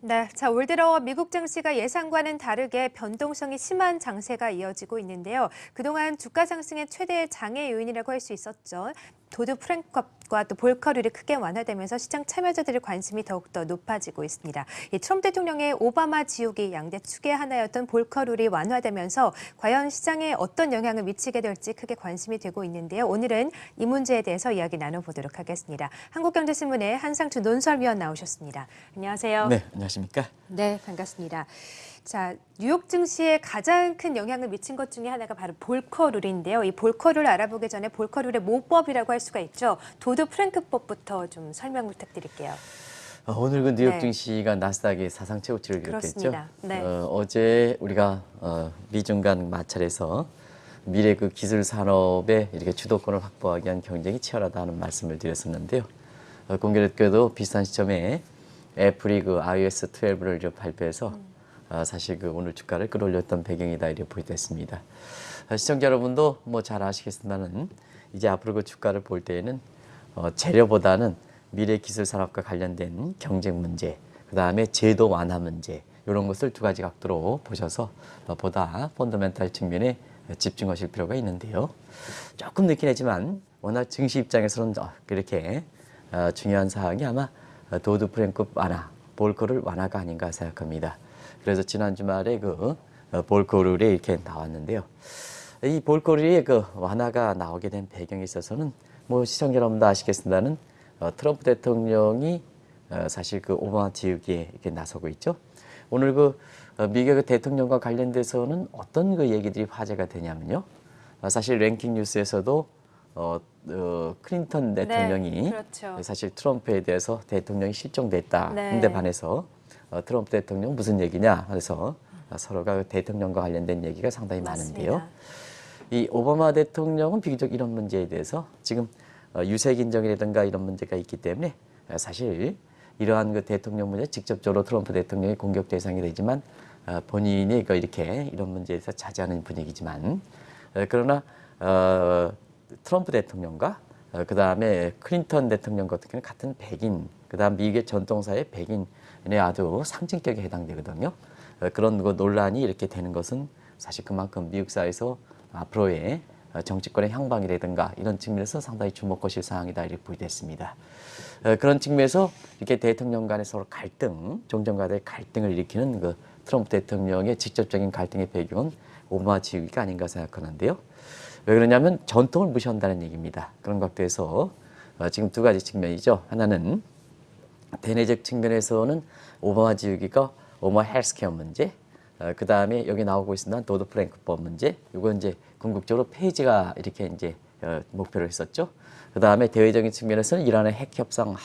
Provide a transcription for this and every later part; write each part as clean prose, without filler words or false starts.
네, 올 들어 미국 증시가 예상과는 다르게 변동성이 심한 장세가 이어지고 있는데요. 그동안 주가 상승의 최대 장애 요인이라고 할 수 있었죠. 도드 프랭컵과 또 볼커룰이 크게 완화되면서 시장 참여자들의 관심이 더욱더 높아지고 있습니다. 이 트럼프 대통령의 오바마 지우기 양대 축의 하나였던 볼커룰이 완화되면서 과연 시장에 어떤 영향을 미치게 될지 크게 관심이 되고 있는데요. 오늘은 이 문제에 대해서 이야기 나눠보도록 하겠습니다. 한국경제신문의 한상추 논설위원 나오셨습니다. 안녕하세요. 네, 안녕하십니까? 네, 반갑습니다. 뉴욕 증시에 가장 큰 영향을 미친 것 중에 하나가 바로 볼커룰인데요. 이 볼커룰 알아보기 전에 볼커룰의 모법이라고 할 수가 있죠. 도드 프랭크법부터 좀 설명 부탁드릴게요. 오늘 그 뉴욕 네. 증시가 나스닥이 사상 최고치를 기록했죠. 그렇습니다. 네. 어제 우리가 미중 간 마찰에서 미래 그 기술 산업의 이렇게 주도권을 확보하기 위한 경쟁이 치열하다는 말씀을 드렸었는데요. 공교롭게도 비슷한 시점에 애플이 그 iOS 12를 발표해서 사실 그 오늘 주가를 끌어올렸던 배경이다 이렇게 보이됐습니다. 시청자 여러분도 뭐 잘 아시겠지만은 이제 앞으로 그 주가를 볼 때에는 재료보다는 미래 기술 산업과 관련된 경쟁 문제, 그 다음에 제도 완화 문제 이런 것을 두 가지 각도로 보셔서 보다 펀더멘탈 측면에 집중하실 필요가 있는데요. 조금 늦긴 했지만 워낙 증시 입장에서는 그렇게 중요한 사항이 아마 도드 프랭크 완화, 볼커룰 완화가 아닌가 생각합니다. 그래서 지난 주말에 그 볼커룰이 이렇게 나왔는데요. 이 볼커룰이 그 완화가 나오게 된 배경에 있어서는 뭐 시청자 여러분도 아시겠습니다는 트럼프 대통령이 사실 그 오바마 지우기에 이렇게 나서고 있죠. 오늘 그 미국 대통령과 관련돼서는 어떤 그 얘기들이 화제가 되냐면요. 사실 랭킹 뉴스에서도 클린턴 대통령이 네, 그렇죠. 사실 트럼프에 대해서 대통령이 실종됐다. 네. 근데 반해서 트럼프 대통령 무슨 얘기냐 해서 서로가 대통령과 관련된 얘기가 상당히 맞습니다. 많은데요. 이 오바마 대통령은 비교적 이런 문제에 대해서 지금 유색 인종이라든가 이런 문제가 있기 때문에 사실 이러한 그 대통령 문제 직접적으로 트럼프 대통령이 공격 대상이 되지만 본인이 이렇게 이런 문제에서 자제하는 분위기지만 그러나 트럼프 대통령과 그 다음에 클린턴 대통령 같은 경우는 같은 백인, 그 다음 미국의 전통사의 백인의 아주 상징격에 해당되거든요. 그런 그 논란이 이렇게 되는 것은 사실 그만큼 미국 사회에서 앞으로의 정치권의 향방이라든가 이런 측면에서 상당히 주목하실 사항이다 이렇게 보이됐습니다. 그런 측면에서 이렇게 대통령 간의 서로 갈등, 종전 간의 갈등을 일으키는 그 트럼프 대통령의 직접적인 갈등의 배경은 오바마 지우기가 아닌가 생각하는데요. 왜 그러냐면 전통을 무시한다는 얘기입니다. 그런 각도에서 지금 두 가지 측면이죠. 하나는 대내적 측면에서는 오바마 지우기가 오바마 헬스케어 문제, 그 다음에 여기 나오고 있는 도드 프랭크법 문제, 이건 이제 궁극적으로 폐지가 이렇게 이제 목표로 했었죠. 그 다음에 대외적인 측면에서는 이란의 핵 협상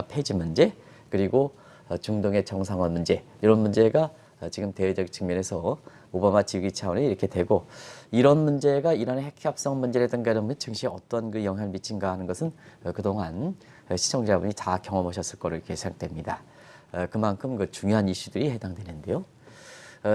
폐지 문제, 그리고 중동의 정상화 문제 이런 문제가 지금 대외적 측면에서 오바마 지우기 차원이 이렇게 되고 이런 문제가 이란의 핵 협상 문제라든가 이런 증시에 어떤 그 영향을 미친가 하는 것은 그동안 시청자분이 다 경험하셨을 거로 이렇게 생각됩니다. 그만큼 그 중요한 이슈들이 해당되는데요.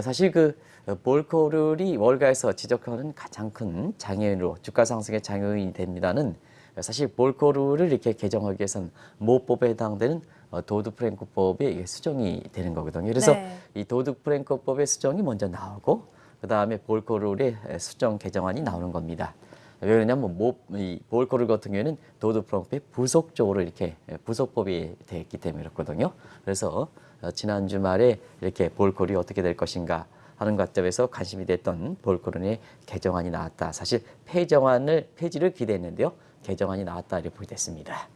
사실 그 볼커룰이 월가에서 지적하는 가장 큰 장애인으로 주가 상승의 장애인이 됩니다는 사실 볼커룰을 이렇게 개정하기 위해서는 모법에 해당되는 도드 프랭크법이 수정이 되는 거거든요. 그래서 네. 이 도드 프랭크법의 수정이 먼저 나오고 그 다음에 볼커룰의 수정 개정안이 나오는 겁니다. 왜 그러냐면 이 볼커룰 같은 경우에는 도드 프랭크법의 부속적으로 이렇게 부속법이 되어 있기 때문에 그렇거든요. 그래서 지난 주말에 이렇게 볼커룰이 어떻게 될 것인가 하는 관점에서 관심이 됐던 볼커룰의 개정안이 나왔다. 사실 폐지를 기대했는데요. 개정안이 나왔다 이렇게 보겠습니다.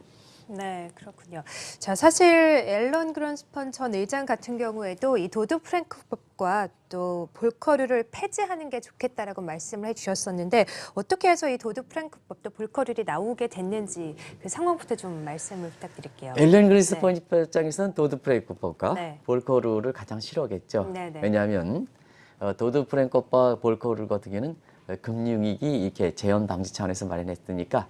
네, 그렇군요. 사실 앨런 그런스펀 전 의장 같은 경우에도 이 도드 프랭크법과 또 볼커룰을 폐지하는 게 좋겠다라고 말씀을 해주셨었는데 어떻게 해서 이 도드 프랭크법도 볼커룰이 나오게 됐는지 그 상황부터 좀 말씀을 부탁드릴게요. 앨런 그린스펀 입장에서는 도드 프랭크법과 네. 볼커룰을 가장 싫어하겠죠. 네네. 왜냐하면 도드 프랭크법과 볼커룰 같은 경우는 금융위기 이렇게 재현 방지 차원에서 마련했으니까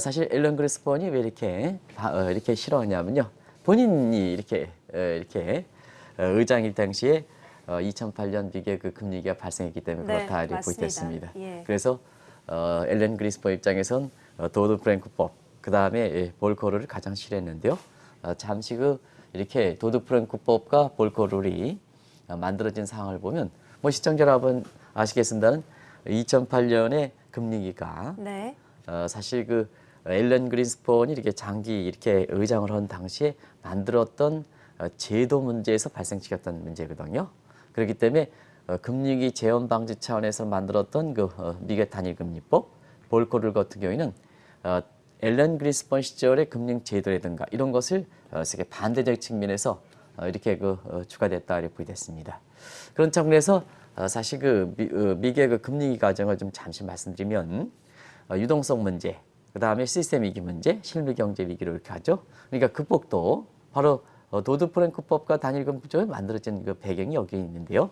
사실 앨런 그린스펀이 왜 이렇게 싫어하냐면요. 본인이 이렇게 의장일 당시에 2008년 미국의 그 금리위기가 발생했기 때문에 네, 그렇다 이렇게 맞습니다. 보겠습니다. 예. 그래서 앨런 그린스펀 입장에선 도드 프랭크법 그 다음에 볼커룰을 가장 싫어했는데요. 잠시 그 이렇게 도드-프랭크법과 볼커 룰이 만들어진 상황을 보면 뭐 시청자 여러분 아시겠습니다는 2008년에 금리위가 네. 사실 그 앨런 그린스폰이 이렇게 장기 이렇게 의장을 한 당시에 만들었던 제도 문제에서 발생시켰던 문제거든요. 그렇기 때문에 금리위 재원 방지 차원에서 만들었던 그 미국 단일금리법, 볼커 룰 같은 경우에는 앨런 그린스폰 시절의 금융 제도라든가 이런 것을 세계 반대적 측면에서 이렇게 추가됐다 이렇게 보이됐습니다. 그런 측면에서 사실 미국의 그 금리 과정을 좀 잠시 말씀드리면 유동성 문제, 그 다음에 시스템 위기 문제, 실물 경제 위기로 이렇게 하죠. 그러니까 극복도 바로 도드-프랭크법과 단일금 구조에 만들어진 그 배경이 여기 있는데요.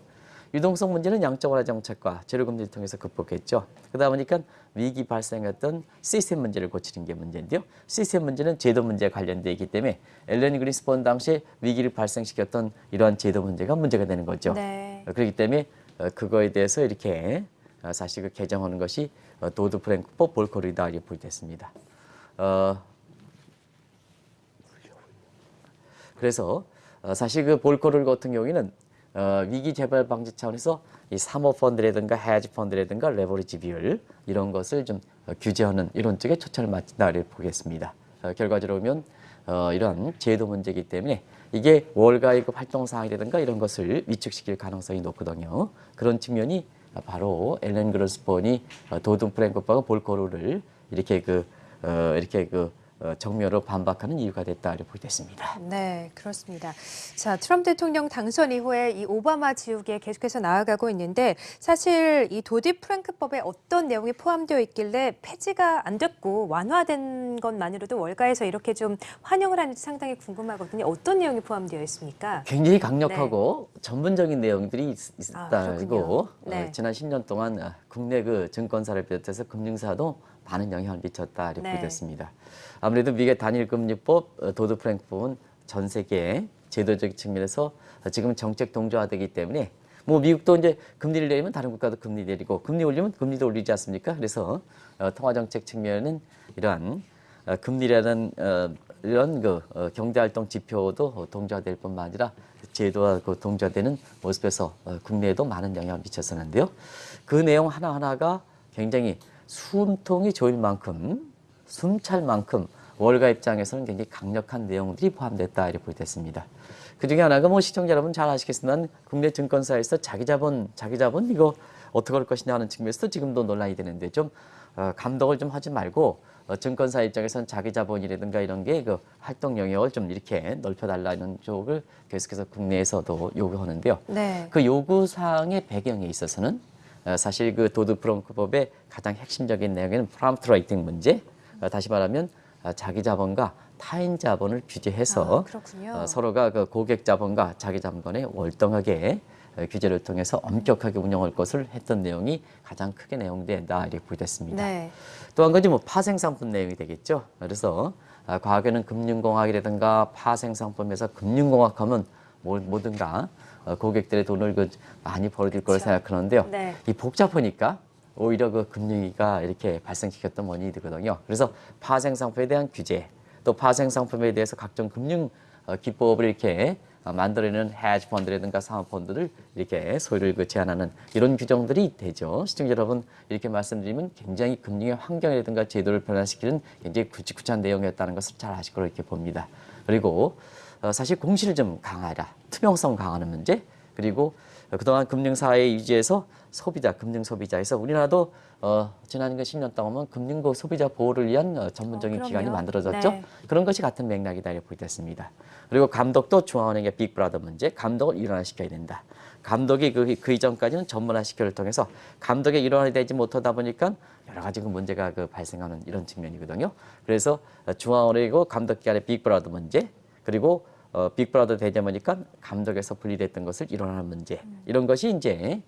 유동성 문제는 양적 완화 정책과 제로금리를 통해서 극복했죠. 그러다 보니까 위기 발생했던 시스템 문제를 고치는 게 문제인데요. 시스템 문제는 제도 문제에 관련되어 있기 때문에 앨런 그린스폰 당시에 위기를 발생시켰던 이러한 제도 문제가 문제가 되는 거죠. 네. 그렇기 때문에 그거에 대해서 이렇게 사실 그 개정하는 것이 도드-프랭크법 볼커 룰이다 이렇게 보이됐습니다. 그래서 사실 그 볼커 룰 같은 경우에는 위기 재발 방지 차원에서 이 사모펀드라든가 헤지 펀드라든가 레버리지 비율 이런 것을 좀 규제하는 이런 쪽에 초점을 맞춘다를 보겠습니다. 결과적으로 보면 이런 제도 문제이기 때문에 이게 월가의 그 활동 사항이라든가 이런 것을 위축시킬 가능성이 높거든요. 그런 측면이 바로 앨런 그린스폰이 도드-프랭크법과 볼커 룰을 이렇게 정면으로 반박하는 이유가 됐다 이렇게 보겠습니다. 네, 그렇습니다. 자, 트럼프 대통령 당선 이후에 이 오바마 지우개 계속해서 나아가고 있는데 사실 이 도드-프랭크법에 어떤 내용이 포함되어 있길래 폐지가 안 됐고 완화된 것만으로도 월가에서 이렇게 좀 환영을 하는지 상당히 궁금하거든요. 어떤 내용이 포함되어 있습니까? 굉장히 강력하고 전문적인 내용들이 있다고 그렇군요. 네. 지난 10년 동안 국내 그 증권사를 비롯해서 금융사도 많은 영향을 미쳤다 이렇게 네. 보겠습니다. 아무래도 미국의 단일금리법, 도드-프랭크법은 전 세계 제도적 측면에서 지금 정책 동조화되기 때문에 뭐 미국도 이제 금리를 내리면 다른 국가도 금리 내리고 금리 올리면 금리도 올리지 않습니까? 그래서 통화정책 측면은 이러한 금리라는 이런 경제활동 지표도 동조화될 뿐만 아니라 제도와 동조화되는 모습에서 국내에도 많은 영향을 미쳤었는데요. 그 내용 하나하나가 굉장히 숨통이 조일 만큼, 숨찰 만큼 월가 입장에서는 굉장히 강력한 내용들이 포함됐다 이렇게 보겠습니다. 그 중에 하나가 뭐 시청자 여러분 잘 아시겠지만 국내 증권사에서 자기 자본 이거 어떻게 할 것이냐 하는 측면에서 지금도 논란이 되는데 좀 감독을 좀 하지 말고 증권사 입장에서는 자기 자본이라든가 이런 게 그 활동 영역을 좀 이렇게 넓혀달라는 쪽을 계속해서 국내에서도 요구하는데요. 네. 그 요구 사항의 배경에 있어서는 사실 그 도드-프랭크법의 가장 핵심적인 내용에는 프롬프트 라이팅 문제, 다시 말하면 자기 자본과 타인 자본을 규제해서 그렇군요. 서로가 그 고객 자본과 자기 자본 간에 월등하게 규제를 통해서 엄격하게 운영할 것을 했던 내용이 가장 크게 내용된다 이렇게 보겠습니다. 네. 또 한 가지 뭐 파생상품 내용이 되겠죠. 그래서 과거에는 금융공학이라든가 파생상품에서 금융공학하면 뭐든가 고객들의 돈을 많이 벌어질 거라 그렇죠. 생각하는데요. 네. 이 복잡하니까 오히려 그 금융위가 이렇게 발생시켰던 원인이 되거든요. 그래서 파생상품에 대한 규제, 또 파생상품에 대해서 각종 금융 기법을 이렇게 만들어내는 헤지 펀드라든가 사모펀드를 이렇게 소유를 제한하는 이런 규정들이 되죠. 시청자 여러분 이렇게 말씀드리면 굉장히 금융의 환경이라든가 제도를 변화시키는 굉장히 굵직굵직한 내용이었다는 것을 잘 아실 거로 이렇게 봅니다. 그리고 사실 공시를 좀 강화하라, 투명성 강화하는 문제, 그리고 그동안 금융사회 유지에서 금융소비자에서 우리나라도 지난 10년 동안 금융 소비자 보호를 위한 전문적인 기관이 만들어졌죠. 네. 그런 것이 같은 맥락이다 이렇게 보겠습니다. 그리고 감독도 중앙은행의 빅브라더 문제, 감독을 일원화시켜야 된다. 감독이 그 이전까지는 전문화시켜를 통해서 감독이 일원화되지 못하다 보니까 여러 가지 문제가 발생하는 이런 측면이거든요. 그래서 중앙은행이고 감독기관의 빅브라더 문제, 그리고 빅브라더 되자 보니까 감독에서 분리됐던 것을 일원화하는 문제, 이런 것이 이제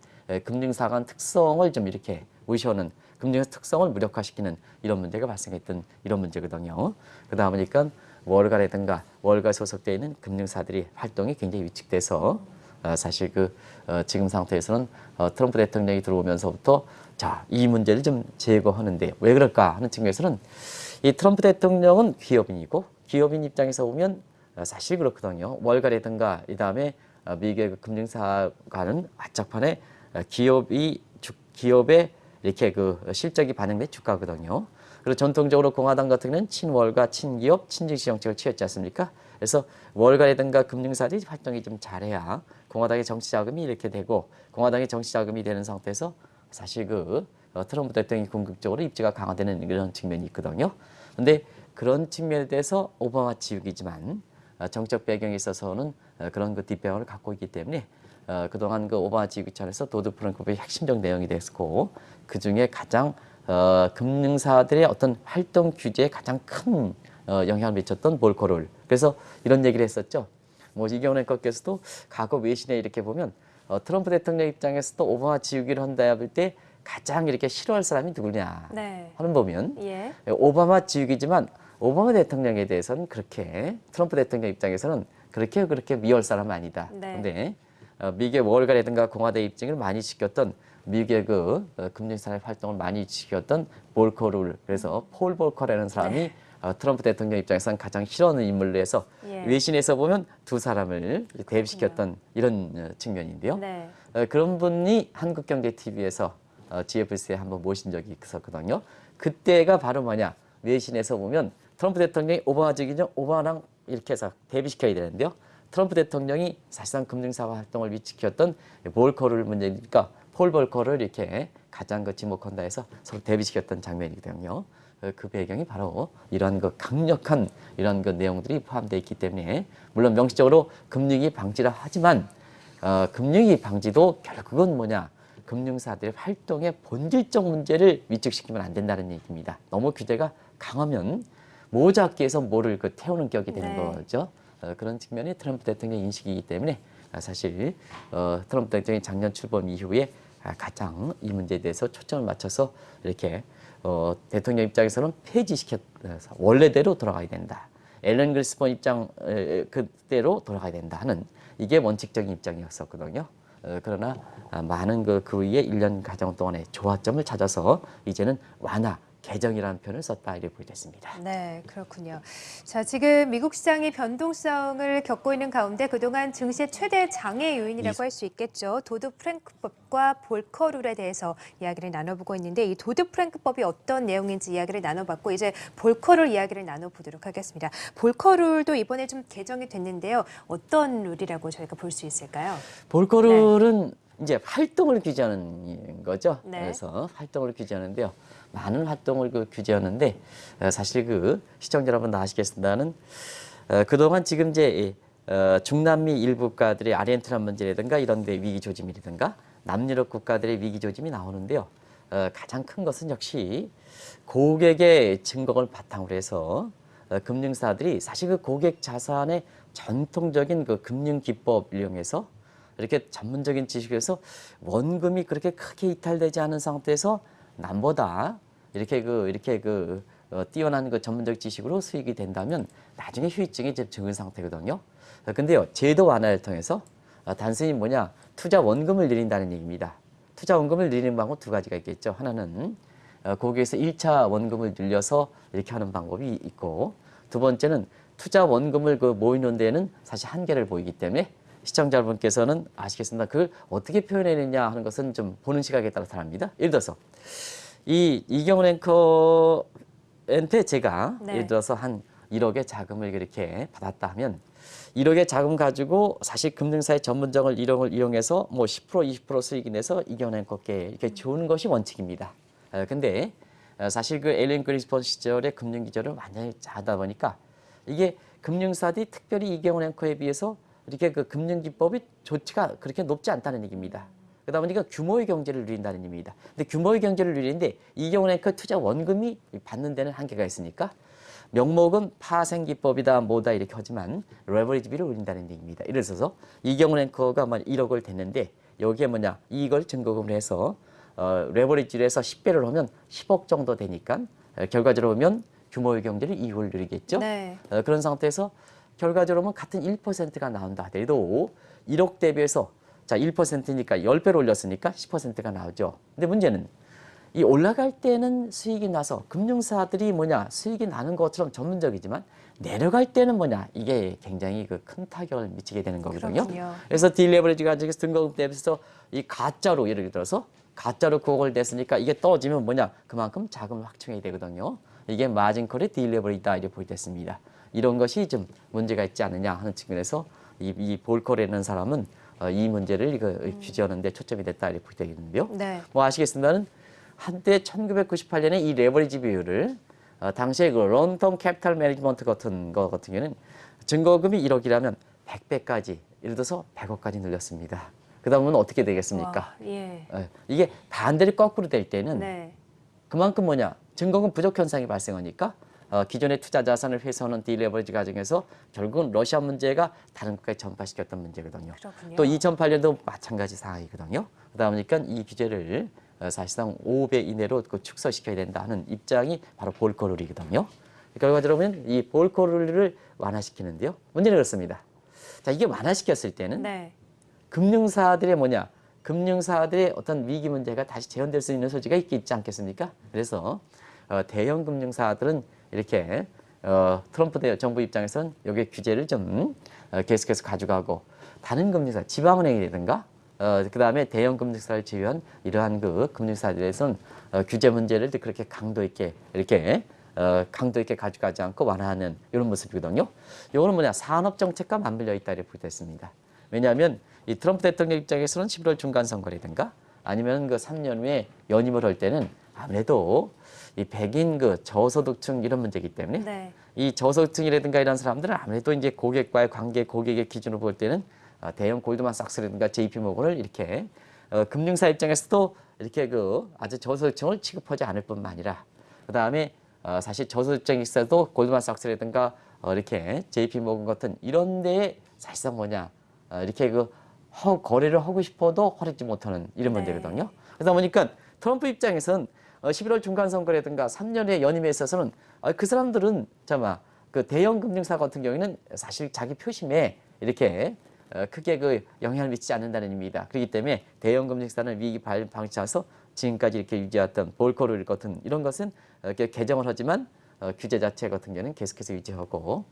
금융사 간 특성을 좀 이렇게 무시하는, 금융의 특성을 무력화시키는 이런 문제가 발생했던 이런 문제거든요. 그러다 보니까 월가라든가 월가 소속되어 있는 금융사들이 활동이 굉장히 위축돼서 사실 지금 상태에서는 트럼프 대통령이 들어오면서부터 이 문제를 좀 제거하는데 왜 그럴까 하는 측면에서는 이 트럼프 대통령은 기업인이고 기업인 입장에서 보면 사실 그렇거든요. 월가라든가 이다음에 미국의 그 금융사과는 맞짝판에 기업의 이렇게 그 실적이 반영된 주가거든요. 그리고 전통적으로 공화당 같은 경우는 친월가, 친기업, 친증시 정책을 취했지 않습니까? 그래서 월가라든가 금융사들이 활동이 좀 잘해야 공화당의 정치 자금이 이렇게 되고 공화당의 정치 자금이 되는 상태에서 사실 트럼프 대통령이 궁극적으로 입지가 강화되는 이런 측면이 있거든요. 근데 그런 측면에 대해서 오바마 지역이지만 정책 배경에 있어서는 그런 뒷배경을 갖고 있기 때문에 그동안 오바마 지역 차원에서 도드-프랑크법의 핵심적 내용이 됐고 그 중에 가장 금융사들의 어떤 활동 규제에 가장 큰 영향을 미쳤던 볼커를. 그래서 이런 얘기를 했었죠. 뭐 이경원 앵커께서도 과거 외신에 이렇게 보면 트럼프 대통령 입장에서도 오바마 지우기를 한다 할 때 가장 이렇게 싫어할 사람이 누구냐 네. 하는 보면 예. 오바마 지우기지만 오바마 대통령에 대해서는 그렇게 트럼프 대통령 입장에서는 그렇게 미워할 사람은 아니다. 네. 근데 미국의 월가라든가 공화당 입증을 많이 시켰던 미국의 금융산업 활동을 많이 시켰던 볼커를 그래서 폴 볼커라는 사람이 네. 트럼프 대통령 입장에서는 가장 싫어하는 인물로 해서 예. 외신에서 보면 두 사람을 대입시켰던 이런 측면인데요. 네. 그런 분이 한국경제TV에서 GFC에 한번 모신 적이 있었거든요. 그때가 바로 뭐냐 외신에서 보면 트럼프 대통령이 오바마 적이죠. 오바마랑 이렇게 해서 대비시켜야 되는데요. 트럼프 대통령이 사실상 금융사과 활동을 위치시켰던 볼커를 문제니까 폴 볼커를 이렇게 가장 지목한다 해서 서로 대비시켰던 장면이거든요. 그 배경이 바로 이러한 강력한 이러한 내용들이 포함되어 있기 때문에 물론 명시적으로 금융위 방지라 하지만 금융위 방지도 결국은 뭐냐 금융사들의 활동의 본질적 문제를 위축시키면 안 된다는 얘기입니다. 너무 규제가 강하면 모자기에서 모를 태우는 격이 되는 네. 거죠. 그런 측면이 트럼프 대통령 인식이기 때문에 사실 트럼프 대통령이 작년 출범 이후에 가장 이 문제에 대해서 초점을 맞춰서 이렇게 대통령 입장에서는 폐지시켜 원래대로 돌아가야 된다. 앨런 그리스본 입장 그대로 돌아가야 된다 하는 이게 원칙적인 입장이었었거든요. 그러나 많은 그 위에 1년 가정 동안의 조화점을 찾아서 이제는 완화, 개정이라는 표현을 썼다 이렇게 보여졌습니다. 네, 그렇군요. 자, 지금 미국 시장이 변동성을 겪고 있는 가운데 그동안 증시의 최대 장애 요인이라고 할 수 있겠죠. 도드-프랭크법과 볼커룰에 대해서 이야기를 나눠보고 있는데 이 도드-프랭크법이 어떤 내용인지 이야기를 나눠봤고 이제 볼커룰 이야기를 나눠보도록 하겠습니다. 볼커룰도 이번에 좀 개정이 됐는데요. 어떤 룰이라고 저희가 볼 수 있을까요? 볼커룰은 이제 활동을 규제하는 거죠. 네. 그래서 활동을 규제하는데요. 많은 활동을 규제하는데 사실 시청자 여러분 다 아시겠습니다는 그동안 지금 이제 중남미 일부 국가들의 아르헨티나 문제라든가 이런 데 위기 조짐이라든가 남유럽 국가들의 위기 조짐이 나오는데요. 가장 큰 것은 역시 고객의 증거를 바탕으로 해서 금융사들이 사실 고객 자산의 전통적인 금융 기법을 이용해서 이렇게 전문적인 지식에서 원금이 그렇게 크게 이탈되지 않은 상태에서 남보다 이렇게 뛰어난 전문적 지식으로 수익이 된다면 나중에 휴익증이 이제 적은 상태거든요. 근데요, 제도 완화를 통해서 단순히 뭐냐, 투자 원금을 늘린다는 얘기입니다. 투자 원금을 늘리는 방법 두 가지가 있겠죠. 하나는 고객에서 1차 원금을 늘려서 이렇게 하는 방법이 있고 두 번째는 투자 원금을 모이는 데에는 사실 한계를 보이기 때문에 시청자 여러분께서는 아시겠습니다. 그걸 어떻게 표현해내냐 하는 것은 좀 보는 시각에 따라 다릅니다. 예를 들어서 이경원 앵커한테 제가 네. 예를 들어서 한 1억의 자금을 이렇게 받았다 하면 1억의 자금 가지고 사실 금융사의 전문적을 이용해서 뭐 10% 20% 수익이 내서 이경원 앵커께 이렇게 주는 것이 원칙입니다. 근데 사실 앨런 그리스본 시절의 금융 기조를 완전히 하다 보니까 이게 금융사들이 특별히 이경원 앵커에 비해서 이렇게 금융 기법이 좋지가 그렇게 높지 않다는 얘기입니다. 그러다 보니까 규모의 경제를 누린다는 의미입니다. 근데 규모의 경제를 누리는데 이경원 앵커 투자 원금이 받는 데는 한계가 있으니까 명목은 파생 기법이다 뭐다 이렇게 하지만 레버리지비를 올린다는 얘기입니다. 예를 들어서 이경원 앵커가 1억을 댔는데 여기에 뭐냐 이걸 증거금을 해서 레버리지를 해서 10배를 하면 10억 정도 되니까 결과적으로 보면 규모의 경제를 이익을 누리겠죠. 네. 그런 상태에서 결과적으로 보면 같은 1%가 나온다 하더라도 1억 대비해서 자 1%니까 10배를 올렸으니까 10%가 나오죠. 근데 문제는 이 올라갈 때는 수익이 나서 금융사들이 수익이 나는 것처럼 전문적이지만 내려갈 때는 이게 굉장히 그 큰 타격을 미치게 되는 거거든요. 그렇군요. 그래서 딜레버리지 가지고 등급 대비해서 이 가짜로 예를 들어서 가짜로 구억을 냈으니까 이게 떨어지면 그만큼 자금을 확충해야 되거든요. 이게 마진콜의 딜레버리다 이렇게 보겠습니다. 이런 것이 좀 문제가 있지 않느냐 하는 측면에서 이 볼콜이라는 사람은 이 문제를 규제하는 데 초점이 됐다 이렇게 보게 되겠는데요. 네. 아시겠습니다는 한때 1998년에 이 레버리지 비율을 당시에 그 런던 캐피탈 매니지먼트 같은 경우는 증거금이 1억이라면 100배까지 예를 들어서 100억까지 늘렸습니다. 그 다음은 어떻게 되겠습니까? 와, 예. 이게 반대로 거꾸로 될 때는 네. 그만큼 증거금 부족 현상이 발생하니까 기존의 투자 자산을 회수하는 딜레버리지 과정에서 결국은 러시아 문제가 다른 국가에 전파시켰던 문제거든요. 그렇군요. 또 2008년도 마찬가지 상황이거든요. 그러다 보니까 이 규제를 사실상 5배 이내로 축소시켜야 된다는 입장이 바로 볼코룰이거든요. 결과적으로 보면 이 볼코룰을 완화시키는데요. 문제는 그렇습니다. 자, 이게 완화시켰을 때는 네. 금융사들의 금융사들의 어떤 위기 문제가 다시 재현될 수 있는 소지가 있지 않겠습니까? 그래서 대형 금융사들은 이렇게 트럼프 정부 입장에서는 여기 규제를 좀 계속해서 가져가고 다른 금융사, 지방은행이라든가 그 다음에 대형 금융사를 제외한 이러한 그 금융사들에서는 규제 문제를 그렇게 강도 있게 가져가지 않고 완화하는 이런 모습이거든요. 이거는 산업 정책과 맞물려 있다 이렇게 보겠습니다. 왜냐하면 이 트럼프 대통령 입장에서는 11월 중간 선거라든가 아니면 그 3년 후에 연임을 할 때는 아무래도 이 백인 그 저소득층 이런 문제이기 때문에 네. 이 저소득층이라든가 이런 사람들은 아무래도 이제 고객과의 관계, 고객의 기준으로 볼 때는 대형 골드만삭스라든가 JP모건을 이렇게 금융사 입장에서도 이렇게 그 아주 저소득층을 취급하지 않을 뿐만 아니라 그 다음에 사실 저소득층이 있어도 골드만삭스라든가 이렇게 JP모건 같은 이런 데에 사실상 이렇게 그 거래를 하고 싶어도 하지 못하는 이런 네. 문제거든요. 그러다 보니까 트럼프 입장에서는 11월 중간 선거라든가 3년의 연임에 있어서는 그 사람들은 그 대형 금융사 같은 경우에는 사실 자기 표심에 이렇게 크게 그 영향을 미치지 않는다는 의미입니다. 그렇기 때문에 대형 금융사는 위기 방치해서 지금까지 이렇게 유지했던 볼코룰 같은 이런 것은 이렇게 개정을 하지만 규제 자체 같은 경우는 계속해서 유지하고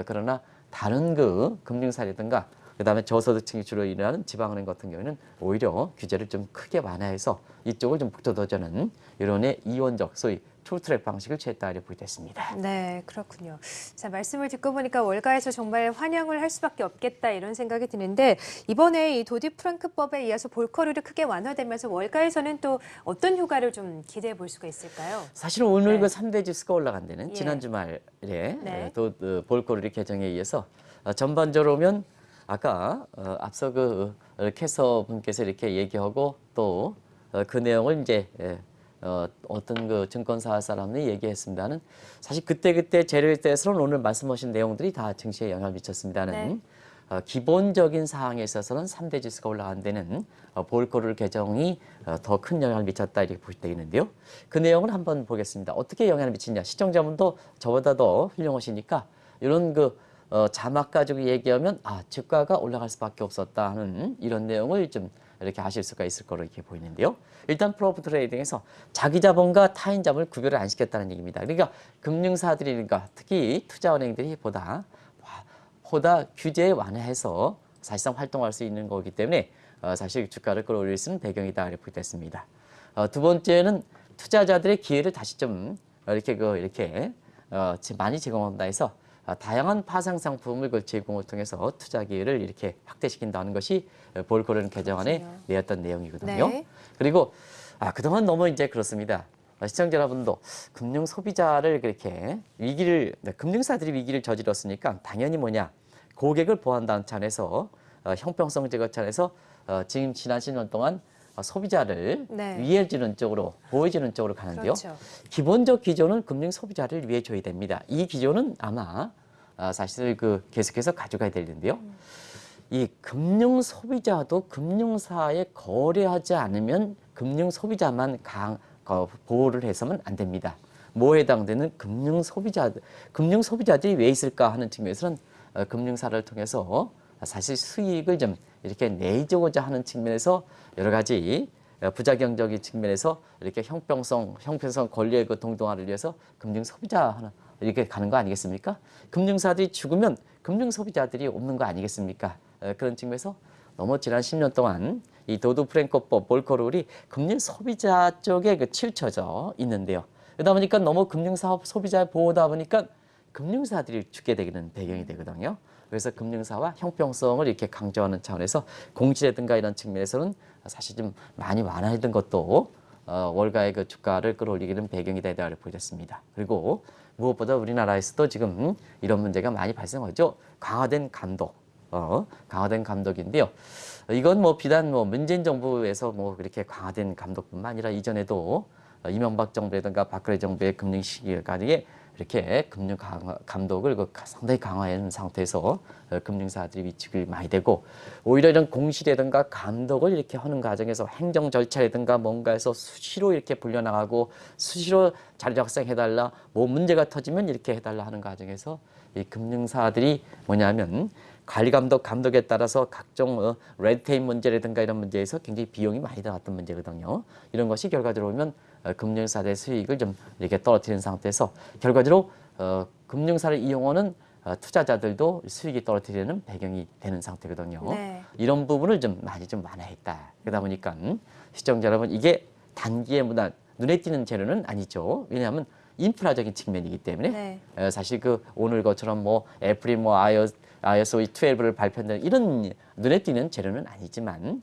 그러나 다른 그 금융사라든가 그다음에 저소득층이 주로 일하는 지방은행 같은 경우에는 오히려 규제를 좀 크게 완화해서 이쪽을 좀 북돋워주는 이론의 이원적 소위 툴트랙 방식을 취했다 이렇게 보겠습니다. 네, 그렇군요. 자, 말씀을 듣고 보니까 월가에서 정말 환영을 할 수밖에 없겠다 이런 생각이 드는데 이번에 이 도디 프랑크법에 의해서 볼커룰이 크게 완화되면서 월가에서는 또 어떤 효과를 좀 기대해 볼 수가 있을까요? 사실 오늘 네. 그 3대 지수가 올라간 데는 예. 지난 주말에 네. 또 볼커룰이 개정에 의해서 전반적으로 보면 아까 앞서 그 캐서 분께서 이렇게 얘기하고 또 그 내용을 이제 어떤 그 증권사 사람이 얘기했습니다는 사실 그때 재료에 대해서는 오늘 말씀하신 내용들이 다 증시에 영향을 미쳤습니다는 네. 기본적인 사항에 있어서는 3대 지수가 올라간 데는 볼코룰 개정이 더 큰 영향을 미쳤다 이렇게 보실 때 있는데요. 그 내용을 한번 보겠습니다. 어떻게 영향을 미치냐. 시청자분도 저보다 더 훌륭하시니까 이런 그 자막 가지고 얘기하면 주가가 올라갈 수밖에 없었다 하는 이런 내용을 좀 이렇게 아실 수가 있을 거로 이렇게 보이는데요. 일단 프로프 트레이딩에서 자기 자본과 타인 자본을 구별을 안 시켰다는 얘기입니다. 그러니까 금융사들이니까 특히 투자은행들이 보다 규제에 완화해서 사실상 활동할 수 있는 거기 때문에 사실 주가를 끌어올릴 수 있는 배경이다 이렇게 됐습니다. 두 번째는 투자자들의 기회를 다시 좀 이렇게 많이 제공한다 해서 다양한 파생 상품을 그 제공을 통해서 투자 기회를 이렇게 확대시킨다는 것이 볼코룰 개정안에 그렇군요. 내었던 내용이거든요. 네. 그리고 그동안 너무 이제 그렇습니다. 시청자 여러분도 금융 소비자를 그렇게 금융사들이 위기를 저질렀으니까 당연히 고객을 보호한다는 차원에서 형평성 제거 차원에서 지금 지난 10년 동안 소비자를 네. 위해주는 쪽으로 보호해주는 쪽으로 가는데요. 그렇죠. 기본적 기조는 금융 소비자를 위해 줘야 됩니다. 이 기조는 아마 사실 계속해서 가져가야 될 텐데요. 이 금융 소비자도 금융사에 거래하지 않으면 금융 소비자만 보호를 해서는 안 됩니다. 뭐에 해당되는 금융 소비자들이 왜 있을까 하는 측면에서는 금융사를 통해서 사실 수익을 좀 이렇게 내주고자 하는 측면에서 여러 가지 부작용적인 측면에서 이렇게 형평성 권리의 그 동등화를 위해서 금융 소비자 하나 이렇게 가는 거 아니겠습니까? 금융사들이 죽으면 금융 소비자들이 없는 거 아니겠습니까? 그런 측면에서 너무 지난 10년 동안 이 도드 프랭크법, 볼커 룰이 금융 소비자 쪽에 그 치우쳐져 있는데요. 그러다 보니까 너무 금융사업 소비자 보호다 보니까 금융사들이 죽게 되는 배경이 되거든요. 그래서 금융사와 형평성을 이렇게 강조하는 차원에서 공시라든가 이런 측면에서는 사실 좀 많이 완화했던 것도 월가의 그 주가를 끌어올리기는 배경이 되다고 보겠습니다. 그리고 무엇보다 우리나라에서도 지금 이런 문제가 많이 발생하죠. 강화된 감독, 강화된 감독인데요. 이건 뭐 비단 뭐 문재인 정부에서 뭐 그렇게 강화된 감독뿐만 아니라 이전에도 이명박 정부라든가 박근혜 정부의 금융 시기에 이렇게 금융 감독을 상당히 강화한 상태에서 금융사들이 위축이 많이 되고 오히려 이런 공시라든가 감독을 이렇게 하는 과정에서 행정 절차라든가 뭔가에서 수시로 이렇게 불려나가고 수시로 자료 작성해달라 뭐 문제가 터지면 이렇게 해달라 하는 과정에서 이 금융사들이 뭐냐면 관리 감독에 따라서 각종 레드테이프 문제라든가 이런 문제에서 굉장히 비용이 많이 들어갔던 문제거든요. 이런 것이 결과적으로 보면 금융사들의 수익을 좀 이렇게 떨어뜨리는 상태에서 결과적으로 금융사를 이용하는 투자자들도 수익이 떨어뜨리는 배경이 되는 상태거든요. 네. 이런 부분을 좀 많이 좀 완화했다. 그러다 보니까 시청자 여러분 이게 단기에 눈에 띄는 재료는 아니죠. 왜냐하면 인프라적인 측면이기 때문에 네. 사실 그 오늘 것처럼 뭐 애플이 뭐 iOS 12를 발표한다는 이런 눈에 띄는 재료는 아니지만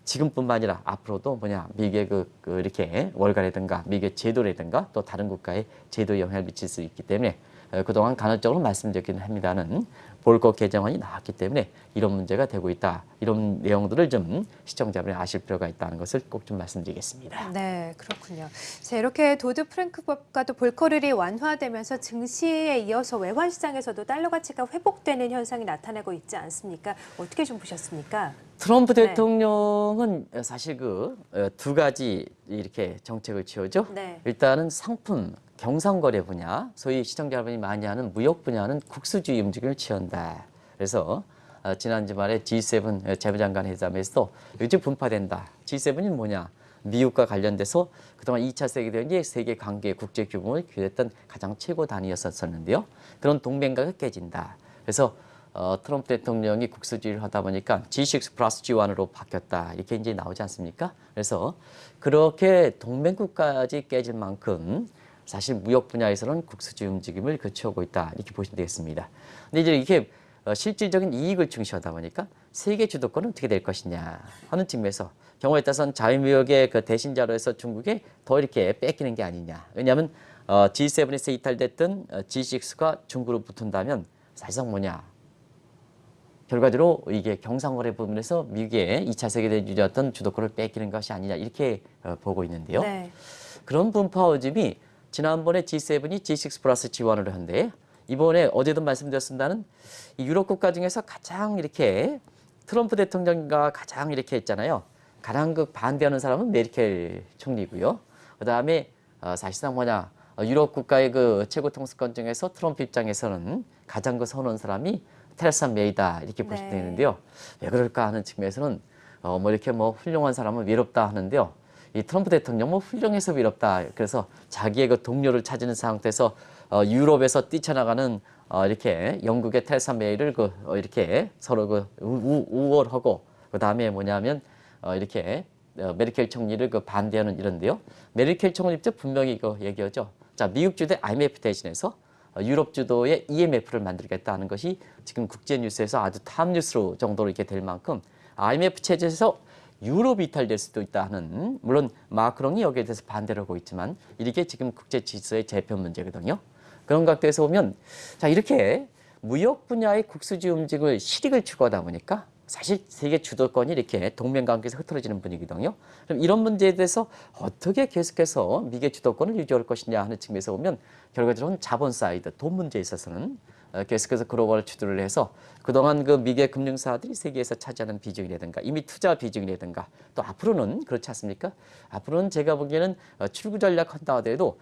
지금뿐만 아니라 앞으로도 미국의 이렇게 월가라든가 미국의 제도라든가 또 다른 국가의 제도에 영향을 미칠 수 있기 때문에 그동안 간헐적으로 말씀드렸긴 합니다는 볼거 개정안이 나왔기 때문에 이런 문제가 되고 있다. 이런 내용들을 좀 시청자분이 아실 필요가 있다는 것을 꼭 좀 말씀드리겠습니다. 네, 그렇군요. 자, 이렇게 도드 프랭크법과 또 볼커룰이 완화되면서 증시에 이어서 외환 시장에서도 달러 가치가 회복되는 현상이 나타나고 있지 않습니까? 어떻게 좀 보셨습니까? 트럼프 네. 대통령은 사실 두 가지 이렇게 정책을 취하죠. 네. 일단은 상품 경상거래 분야, 소위 시청자 여러분이 많이 하는 무역 분야는 국수주의 움직임을 취한다. 그래서 지난 주말에 G7 재무장관 회담에서 요즘 분파된다. G7이 뭐냐? 미국과 관련돼서 그동안 2차 세계대전이 세계 관계 국제 규모를 규했던 가장 최고 단위였었는데요. 그런 동맹각이 깨진다. 그래서 트럼프 대통령이 국수주의를 하다 보니까 G6 플러스 G1으로 바뀌었다. 이렇게 이제 나오지 않습니까? 그래서 그렇게 동맹국까지 깨질 만큼 사실 무역 분야에서는 국수주의 움직임을 거쳐오고 있다. 이렇게 보시면 되겠습니다. 근데 이제 이게 실질적인 이익을 중시하다 보니까 세계 주도권은 어떻게 될 것이냐 하는 측면에서 경우에 따라서는 자유무역의 그 대신자로서 중국에 더 이렇게 뺏기는 게 아니냐. 왜냐하면 G7에서 이탈됐던 G6가 중국으로 붙은다면 사실상 뭐냐. 결과적으로 이게 경상거래 부분에서 미국의 2차 세계대전 유지했던 주도권을 뺏기는 것이 아니냐 이렇게 보고 있는데요. 네. 그런 분파오즘이 지난번에 G7이 G6 플러스 G1으로 한데 이번에 어제도 말씀드렸습니다는 이 유럽 국가 중에서 가장 이렇게 트럼프 대통령과 가장 이렇게 했잖아요. 가장 반대하는 사람은 메르켈 총리고요. 그다음에 사실상 유럽 국가의 최고 통수권 중에서 트럼프 입장에서는 가장 선호하는 사람이 테레사 메이다 이렇게 보시면 되는데요. 왜 그럴까 하는 측면에서는 이렇게 훌륭한 사람은 외롭다 하는데요. 이 트럼프 대통령 훌륭해서 외롭다. 그래서 자기의 동료를 찾는 상태에서 유럽에서 뛰쳐나가는 이렇게 영국의 테레사 메이를 이렇게 서로 우월하고 그 다음에 뭐냐면 이렇게 메르켈 총리를 반대하는 이런데요. 메르켈 총리 입장 분명히 얘기하죠. 자, 미국 주도의 IMF 대신해서 유럽 주도의 EMF를 만들겠다는 것이 지금 국제 뉴스에서 아주 탑 뉴스로 정도로 이렇게 될 만큼 IMF 체제에서 유럽이 이탈될 수도 있다는 물론 마크롱이 여기에 대해서 반대를 하고 있지만 이게 지금 국제 질서의 재편 문제거든요. 그런 각도에서 보면 자 이렇게 무역 분야의 국수주의 움직임을 실익을 추구하다 보니까 사실 세계 주도권이 이렇게 동맹관계에서 흐트러지는 분위기거든요. 그럼 이런 문제에 대해서 어떻게 계속해서 미국의 주도권을 유지할 것이냐 하는 측면에서 보면 결과적으로는 자본 사이드, 돈 문제에 있어서는 계속해서 글로벌 주도를 해서 그동안 미국의 금융사들이 세계에서 차지하는 비중이라든가 이미 투자 비중이라든가 또 앞으로는 그렇지 않습니까? 앞으로는 제가 보기에는 출구 전략 한다 하더라도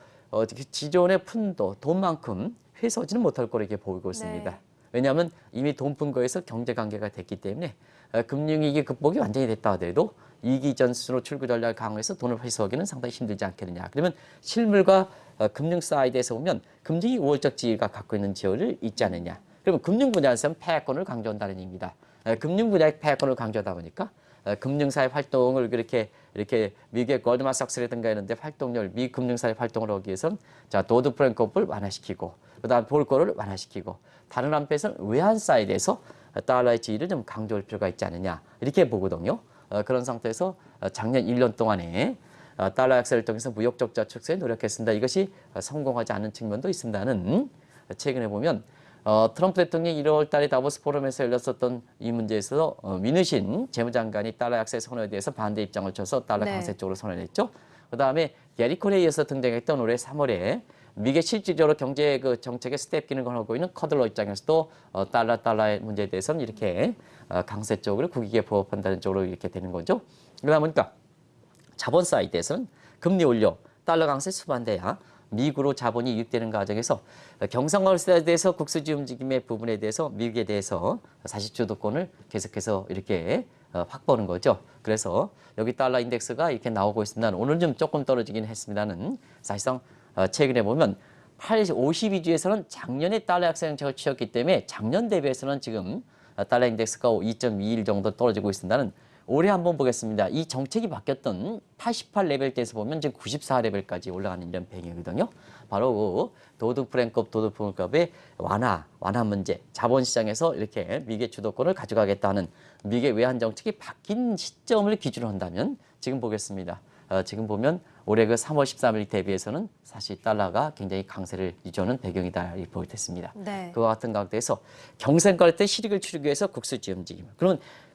기존의 푼도 돈만큼 회수하지는 못할 거로 이렇게 보이고 있습니다. 네. 왜냐하면 이미 돈 푼 거에서 경제 관계가 됐기 때문에 금융위기 극복이 완전히 됐다 하더라도 이기 전순으로 출구 전략을 강화해서 돈을 회수하기는 상당히 힘들지 않겠느냐. 그러면 실물과 금융 사이드에서 보면 금융이 우월적 지위가 갖고 있는 지위를 있지 않느냐. 그러면 금융 분야에서는 패권을 강조한다는 얘기입니다. 금융 분야의 패권을 강조하다 보니까 금융사의 활동을 이렇게 미국의 골드만삭스라든가 이런 데 활동률, 미 금융사의 활동을 하기 위해서는 자, 도드 프랭크업을 완화시키고 그다음 볼거를 완화시키고 다른 한편에서는 외환 사이드에서 달러의 지위를 좀 강조할 필요가 있지 않느냐. 이렇게 보거든요. 그런 상태에서 작년 1년 동안에 달러 약세를 통해서 무역 적자 축소에 노력했습니다. 이것이 성공하지 않은 측면도 있습니다는 최근에 보면 트럼프 대통령이 1월 달에 다보스 포럼에서 열렸었던 이 문제에서 미누신 재무장관이 달러 약세 선언에 대해서 반대 입장을 쳐서 달러 네. 강세 쪽으로 선언했죠. 그다음에 게리 코레이에서 등장했던 올해 3월에 미국의 실질적으로 경제 그 정책의 스텝 기능을 하고 있는 커들러 입장에서도 달러의 문제에 대해서는 이렇게 강세 쪽으로 국익에 부합한다는 쪽으로 이렇게 되는 거죠. 그러다 보니까 자본 사이드에서는 금리 올려 달러 강세 수반돼야 미국으로 자본이 유입되는 과정에서 경상월세에 대해서 국수지 움직임의 부분에 대해서 미국에 대해서 사실 주도권을 계속해서 이렇게 확보하는 거죠. 그래서 여기 달러 인덱스가 이렇게 나오고 있습니다. 오늘 좀 조금 떨어지긴 했습니다는 사실상 최근에 보면 52주에서는 작년에 달러 약세 정책을 취했기 때문에 작년 대비해서는 지금 달러 인덱스가 2.21 정도 떨어지고 있습니다는 올해 한번 보겠습니다. 이 정책이 바뀌었던 88레벨대에서 보면 지금 94레벨까지 올라가는 이런 배경이거든요. 바로 도드 프랭크업의 완화 문제, 자본시장에서 이렇게 미국의 주도권을 가져가겠다는 미국의 외환 정책이 바뀐 시점을 기준으로 한다면 지금 보겠습니다. 지금 보면 올해 그 3월 13일 대비해서는 사실 달러가 굉장히 강세를 유지하는 배경이다 이렇게 보겠습니다. 네. 그와 같은 가운데서 경생갈 때 실익을 추르기 위해서 국수지 움직임.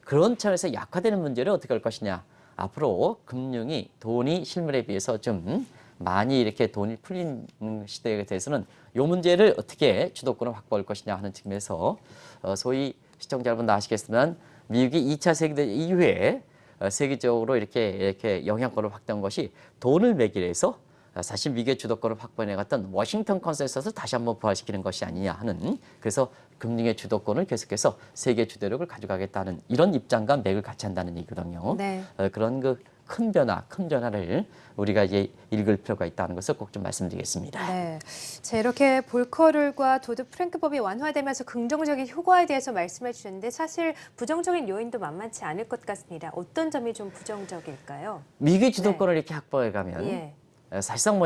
그런 차원에서 약화되는 문제를 어떻게 할 것이냐. 앞으로 금융이 돈이 실물에 비해서 좀 많이 이렇게 돈이 풀리는 시대에 대해서는 이 문제를 어떻게 주도권을 확보할 것이냐 하는 측면에서 소위 시청자 여러분 다 아시겠지만 미국이 2차 세계대전 이후에 세계적으로 이렇게 영향권을 확대한 것이 돈을 매개해서 사실 미국의 주도권을 확보해 갔던 워싱턴 컨센서스를 다시 한번 부활시키는 것이 아니냐 하는 그래서 금융의 주도권을 계속해서 세계 주도력을 가져가겠다는 이런 입장과 맥을 같이 한다는 얘기거든요. 네. 그런 그 큰 변화를 우리가 이제 읽을 필요가 있다는 것을 꼭 좀 말씀드리겠습니다. 네. 자, 이렇게 볼커룰과 도드 프랭크법이 완화되면서 긍정적인 효과에 대해서 말씀해 주셨는데 사실 부정적인 요인도 만만치 않을 것 같습니다. 어떤 점이 좀 부정적일까요? 미국의 주도권을 이렇게 확보해 가면 예. 사실상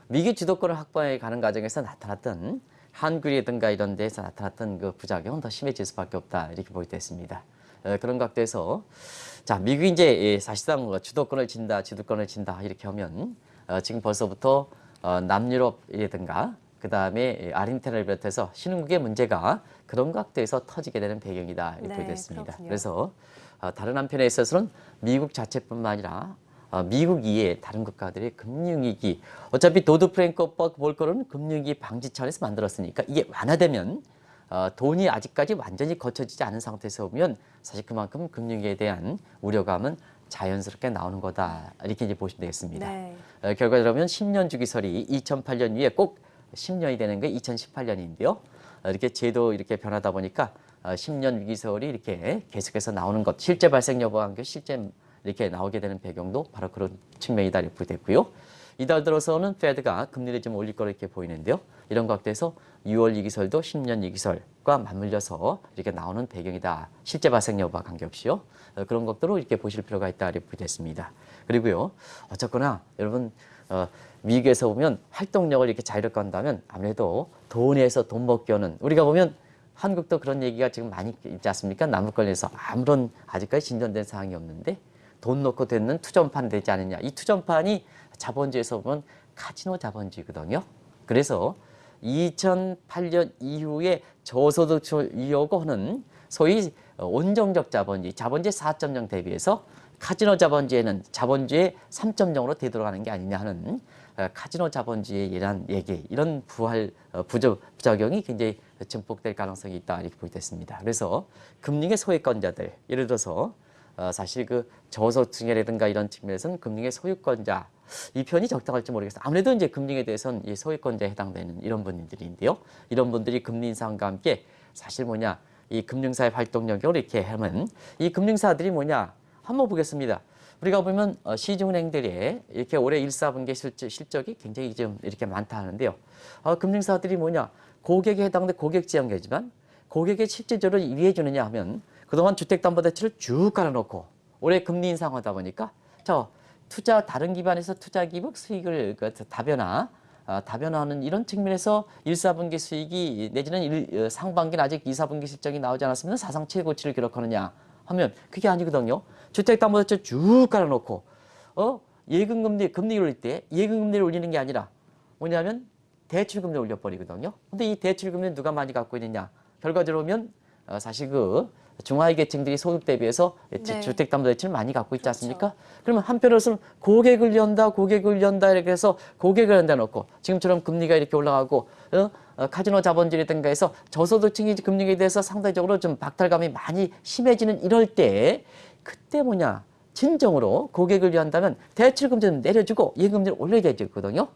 미국의 주도권을 확보해 가는 과정에서 나타났던 한국이라든가 이런 데서 나타났던 그 부작용은 더 심해질 수밖에 없다 이렇게 보게 됐습니다. 그런 각도에서 자 미국이 이제 사실상 주도권을 진다 이렇게 하면 지금 벌써부터 남유럽이라든가 그 다음에 아르헨티나를 비롯해서 신흥국의 문제가 그런 각도에서 터지게 되는 배경이다 이렇게 보게 됐습니다. 그렇군요. 그래서 다른 한편에 있어서는 미국 자체뿐만 아니라 미국 이외의 다른 국가들의 금융위기 어차피 도드 프랭크법 볼거는 금융위기 방지 차원에서 만들었으니까 이게 완화되면 돈이 아직까지 완전히 거쳐지지 않은 상태에서 보면 사실 그만큼 금융위기에 대한 우려감은 자연스럽게 나오는 거다 이렇게 이제 보시면 되겠습니다. 네. 결과적으로 보면 10년 주기설이 2008년 이후에 꼭 10년이 되는 게 2018년인데요. 이렇게 제도 이렇게 변하다 보니까 10년 위기설이 이렇게 계속해서 나오는 것 실제 발생 여부와 함께 실제 이렇게 나오게 되는 배경도 바로 그런 측면이다 이렇게 됐고요. 이달 들어서는 페드가 금리를 좀 올릴 거로 이렇게 보이는데요. 이런 각도에서 6월 위기설도 10년 위기설과 맞물려서 이렇게 나오는 배경이다. 실제 발생 여부와 관계없이요. 그런 것들로 이렇게 보실 필요가 있다 이렇게 됐습니다. 그리고요. 어쨌거나 여러분 미국에서 보면 활동력을 이렇게 자유롭게 한다면 아무래도 돈에서 돈 먹기 하는 우리가 보면 한국도 그런 얘기가 지금 많이 있지 않습니까? 남북 관련해서 아무런 아직까지 진전된 사항이 없는데 돈 넣고 되는 투자판 되지 않느냐. 이 투자판이 자본주의에서 보면 카지노 자본주의거든요. 그래서 2008년 이후에 저소득층을 이용하고 하는 소위 온정적 자본주의 4.0 대비해서 카지노 자본주의에는 자본주의 3.0으로 되돌아가는 게 아니냐 하는 카지노 자본주의에 이런 얘기, 이런 부작용이 굉장히 증폭될 가능성이 있다 이렇게 보겠습니다. 그래서 금융의 소유권자들, 예를 들어서 사실 그 저소득층이라든가 이런 측면에서는 금융의 소유권자 이 편이 적당할지 모르겠어요. 아무래도 이제 금융에 대해서는 이 소유권자에 해당되는 이런 분들인데요. 이런 분들이 금리 인상과 함께 사실 이 금융사의 활동력을 이렇게 하면 이 금융사들이 뭐냐 한번 보겠습니다. 우리가 보면 시중은행들이 이렇게 올해 1, 4분기 실적이 굉장히 좀 이렇게 많다 하는데요. 금융사들이 뭐냐 고객에 해당되는 고객 지원계지만 고객에 실질적으로 위해 주느냐 하면 그동안 주택담보대출을 쭉 깔아놓고 올해 금리 인상하다 보니까 투자 다른 기반에서 투자 기록 수익을 다변화하는 이런 측면에서 1, 4분기 수익이 내지는 상반기는 아직 2, 4분기 실적이 나오지 않았으면 사상 최고치를 기록하느냐 하면 그게 아니거든요. 주택담보대출 쭉 깔아놓고 금리 올릴 때 예금금리를 올리는 게 아니라 뭐냐면 대출금리 올려버리거든요. 근데 이 대출금리는 누가 많이 갖고 있느냐? 결과적으로 보면 사실 그 중하위 계층들이 소득 대비해서 네. 주택담보대출을 많이 갖고 있지 않습니까? 그렇죠. 그러면 한편으로서는 고객을 연다 이렇게 해서 고객을 연다 놓고 지금처럼 금리가 이렇게 올라가고 카지노 자본주의라든가 해서 저소득층이 금리에 대해서 상대적으로 좀 박탈감이 많이 심해지는 이럴 때 그때 뭐냐 진정으로 고객을 위한다면 대출금리는 내려주고 예금리를 올려야 되거든요.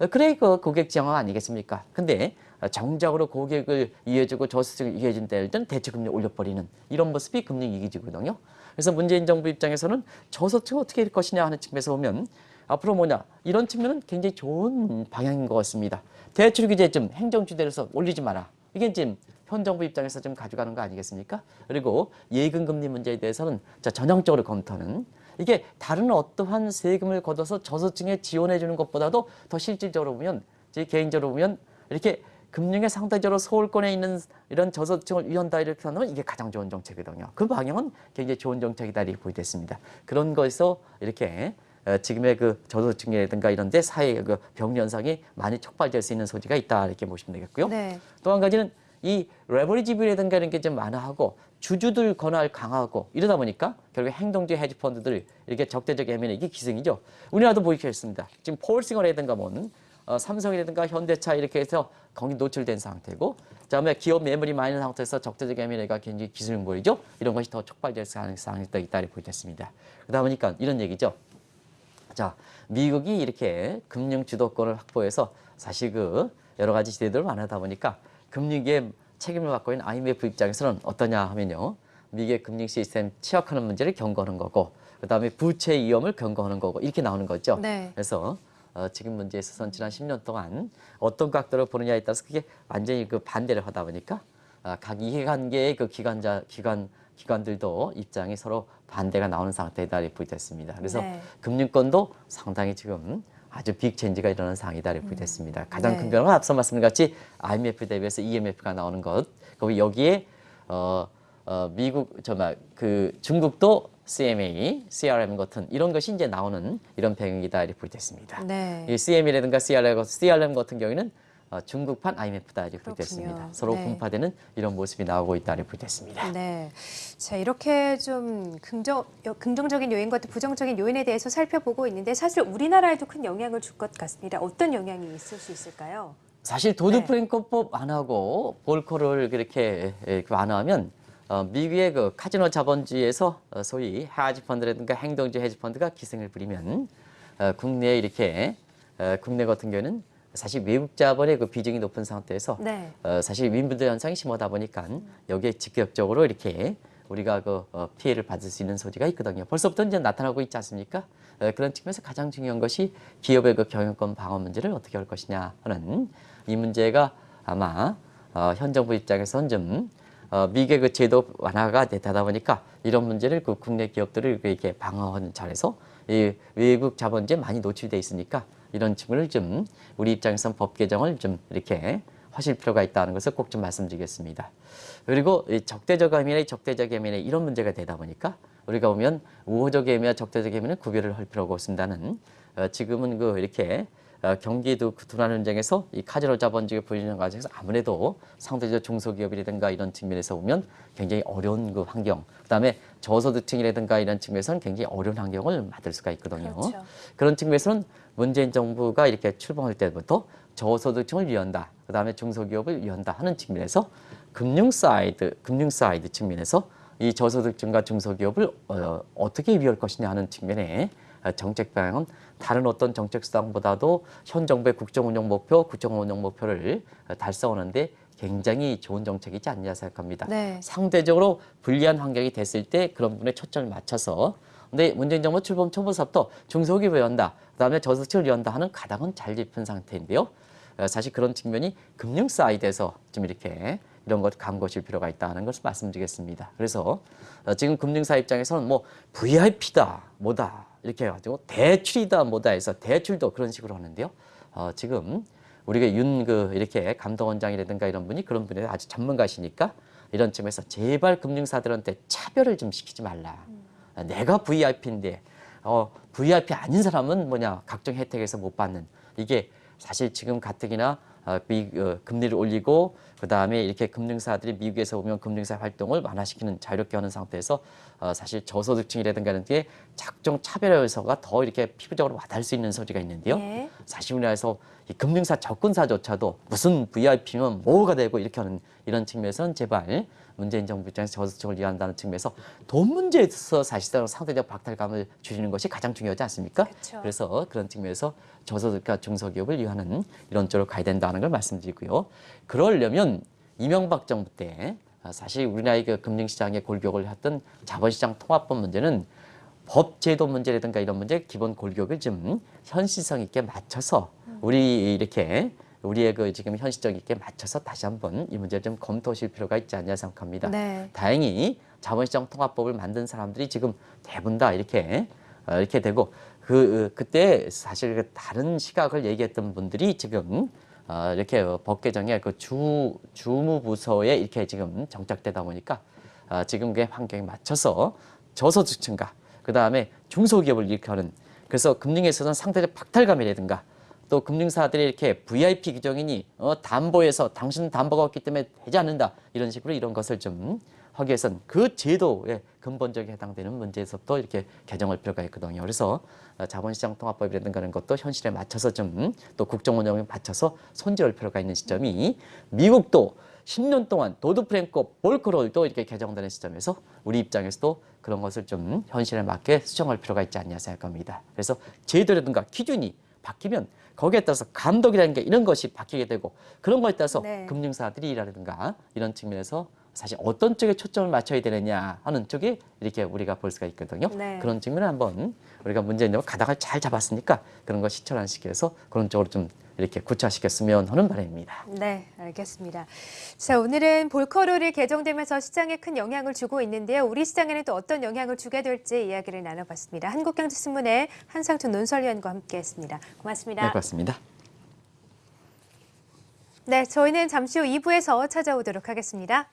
그래 그 고객 지향화 아니겠습니까? 근데 정작으로 고객을 이해해주고 저소득을 이해해준 때는 대출금리 올려버리는 이런 모습이 금융 위기지거든요. 그래서 문재인 정부 입장에서는 저소득을 어떻게 할 것이냐 하는 측면에서 보면 앞으로 뭐냐 이런 측면은 굉장히 좋은 방향인 것 같습니다. 대출 규제 좀 행정주대로서 올리지 마라. 이게 지금 현 정부 입장에서 좀 가져가는 거 아니겠습니까? 그리고 예금금리 문제에 대해서는 전형적으로 검토하는 이게 다른 어떠한 세금을 걷어서 저소득층에 지원해 주는 것보다도 더 실질적으로 보면 제 개인적으로 보면 이렇게 금융에 상대적으로 소홀권에 있는 이런 저소득층을 위한다 이렇게 하면 이게 가장 좋은 정책이거든요. 그 방향은 굉장히 좋은 정책이다 이렇게 보이됐습니다. 그런 거에서 이렇게 지금의 그 저소득층이라든가 이런 데 사회 그 병리 현상이 많이 촉발될 수 있는 소지가 있다 이렇게 보시면 되겠고요. 네. 또 한 가지는 이 레버리지 비율이라든가 이런 게 좀 완화하고 주주들 권한을 강화하고 이러다 보니까 결국 행동주의 헤지 펀드들 이렇게 적대적 애면의 이게 기승이죠. 우리나라도 보이겠습니다. 지금 폴싱어라든가 삼성이라든가 현대차 이렇게 해서 거기 노출된 상태고 그다음에 기업 매물이 많이 있는 상태에서 적대적 애면회가 굉장히 기승 보이죠. 이런 것이 더 촉발될 가능성이 있다 이렇게 보이겠습니다. 그러다 보니까 이런 얘기죠. 자, 미국이 이렇게 금융 주도권을 확보해서 사실 그 여러 가지 지대들을 완화하다 보니까 금융계의 책임을 맡고 있는 IMF 입장에서는 어떠냐 하면요. 미국의 금융 시스템 취약하는 문제를 경고하는 거고 그다음에 부채 위험을 경고하는 거고 이렇게 나오는 거죠. 네. 그래서 지금 문제에 있어서는 지난 10년 동안 어떤 각도로 보느냐에 따라서 그게 완전히 그 반대를 하다 보니까 각 이해관계의 그 기관들도 입장이 서로 반대가 나오는 상태이다 이렇게 보이됐습니다. 그래서 네. 금융권도 상당히 지금 아주 빅 체인지가 일어나는 상황이다 이렇게 보이됐습니다. 가장 네. 큰 변화는 앞서 말씀드린 같이 IMF 대비해서 EMF가 나오는 것. 그리고 여기에 중국도 CMA, CRM 같은 이런 것이 이제 나오는 이런 배경이다 이렇게 보이됐습니다. 네. 이 CM이라든가 CRM 같은 경우에는 중국판 IMF다 이렇게 그렇군요. 보이됐습니다. 서로 네. 분파되는 이런 모습이 나오고 있다 이렇게 보이됐습니다. 네. 자, 이렇게 좀 긍정적인 요인과 또 부정적인 요인에 대해서 살펴보고 있는데 사실 우리나라에도 큰 영향을 줄 것 같습니다. 어떤 영향이 있을 수 있을까요? 사실 도드-프랭크법 완화하고 볼커를 그렇게 완화하면 미국의 그 카지노 자본주의에서 소위 헤지펀드라든가 행동주의 헤지펀드가 기승을 부리면 국내에 이렇게 국내 같은 경우는 사실 외국 자본의 그 비중이 높은 상태에서 네. 사실 윈불도 현상이 심하다 보니까 여기에 직접적으로 이렇게 우리가 그 피해를 받을 수 있는 소지가 있거든요. 벌써부터 이제 나타나고 있지 않습니까? 그런 측면에서 가장 중요한 것이 기업의 그 경영권 방어 문제를 어떻게 할 것이냐 하는 이 문제가 아마 현 정부 입장에서는 좀 미국의 그 제도 완화가 되다 보니까 이런 문제를 그 국내 기업들을 이렇게 방어하는 차원에서 이 외국 자본주의에 많이 노출돼 있으니까 이런 측면을 좀 우리 입장에서는 법 개정을 좀 이렇게 하실 필요가 있다는 것을 꼭 좀 말씀드리겠습니다. 그리고 이 적대적 애면의 이런 문제가 되다 보니까 우리가 보면 우호적 애면과 적대적 애면은 구별을 할 필요가 없습니다는 지금은 그 이렇게 경기도 둔화 현장에서 이 카지노 자본주의 보이는 과정에서 아무래도 상대적 중소기업이라든가 이런 측면에서 보면 굉장히 어려운 그 환경, 그다음에 저소득층이라든가 이런 측면에서는 굉장히 어려운 환경을 만들 수가 있거든요. 그렇죠. 그런 측면에서는 문재인 정부가 이렇게 출범할 때부터 저소득층을 위한다, 그다음에 중소기업을 위한다 하는 측면에서 금융 사이드 측면에서 이 저소득층과 중소기업을 어떻게 위할 것이냐 하는 측면에 정책 방향은 다른 어떤 정책 수단보다도 현 정부의 국정운영 목표를 달성하는데 굉장히 좋은 정책이지 않냐 생각합니다. 네. 상대적으로 불리한 환경이 됐을 때 그런 부분에 초점을 맞춰서 근데 문재인 정부 출범 초부터부터 중소기업을 위한다, 그다음에 저소득층을 위한다 하는 가닥은 잘 짚은 상태인데요. 사실 그런 측면이 금융 사이드에서 좀 이렇게 이런 것 간과실 필요가 있다는 것을 말씀드리겠습니다. 그래서 지금 금융사 입장에서는 뭐 VIP다 뭐다 이렇게 해가지고 대출이다 뭐다 해서 대출도 그런 식으로 하는데요. 지금 우리가 이렇게 감독원장이라든가 이런 분이 그런 분에 아주 전문가시니까 이런 측면에서 제발 금융사들한테 차별을 좀 시키지 말라. 내가 VIP인데 VIP 아닌 사람은 뭐냐 각종 혜택에서 못 받는 이게 사실 지금 가뜩이나 금리를 올리고 그다음에 이렇게 금융사들이 미국에서 보면 금융사 활동을 완화시키는 자유롭게 하는 상태에서 사실 저소득층이라든가 이런 게 각종 차별 요소가 더 이렇게 피부적으로 와닿을 수 있는 소지가 있는데요. 예. 사실 우리나라에서 이 금융사 접근사조차도 무슨 VIP면 뭐가 되고 이렇게 하는 이런 측면에서는 제발 문재인 정부 입장에서 저소득층을 위한다는 측면에서 돈 문제에 있어서 사실상 상대적 박탈감을 줄이는 것이 가장 중요하지 않습니까? 그쵸. 그래서 그런 측면에서 저소득과 중소기업을 위하는 이런 쪽으로 가야 된다는 걸 말씀드리고요. 그러려면 이명박 정부 때 사실 우리나라의 그 금융시장의 골격을 했던 자본시장 통합법 문제는 법 제도 문제라든가 이런 문제 기본 골격을 좀 현실성 있게 맞춰서 우리의 그 지금 현실적 있게 맞춰서 다시 한번 이 문제를 좀 검토하실 필요가 있지 않냐 생각합니다. 네. 다행히 자본시장 통합법을 만든 사람들이 지금 대부분 다 이렇게 되고 그때 사실 그 다른 시각을 얘기했던 분들이 지금 이렇게 법 개정에 그 주무부서에 이렇게 지금 정착되다 보니까 지금 그 환경에 맞춰서 저소득층과 그 다음에 중소기업을 일으켜는 그래서 금융에 있어서는 상대적 박탈감이라든가 또 금융사들이 이렇게 VIP 규정이니 담보에서 당신은 담보가 없기 때문에 되지 않는다 이런 식으로 이런 것을 좀 하기 위해서는 그 제도에 근본적인 해당되는 문제에서부터 이렇게 개정할 필요가 있거든요. 그래서 자본시장 통합법이라든가 그런 것도 현실에 맞춰서 좀 또 국정 운영에 맞춰서 손질할 필요가 있는 시점이 미국도 10년 동안 도드 프랭크 볼크롤도 이렇게 개정되는 시점에서 우리 입장에서도 그런 것을 좀 현실에 맞게 수정할 필요가 있지 않냐 생각합니다. 그래서 제도라든가 기준이 바뀌면 거기에 따라서 감독이라는 게 이런 것이 바뀌게 되고 그런 거에 따라서 네. 금융사들이라든가 이런 측면에서 사실 어떤 쪽에 초점을 맞춰야 되느냐 하는 쪽에 이렇게 우리가 볼 수가 있거든요. 네. 그런 측면을 한번 우리가 문재인 정부 가닥을 잘 잡았으니까 그런 거 실천시켜서 그런 쪽으로 좀 이렇게 구체화시켰으면 하는 바람입니다. 네, 알겠습니다. 자, 오늘은 볼커룰이 개정되면서 시장에 큰 영향을 주고 있는데요. 우리 시장에는 또 어떤 영향을 주게 될지 이야기를 나눠봤습니다. 한국경제신문의 한상춘 논설위원과 함께했습니다. 고맙습니다. 네, 고맙습니다. 네, 저희는 잠시 후 2부에서 찾아오도록 하겠습니다.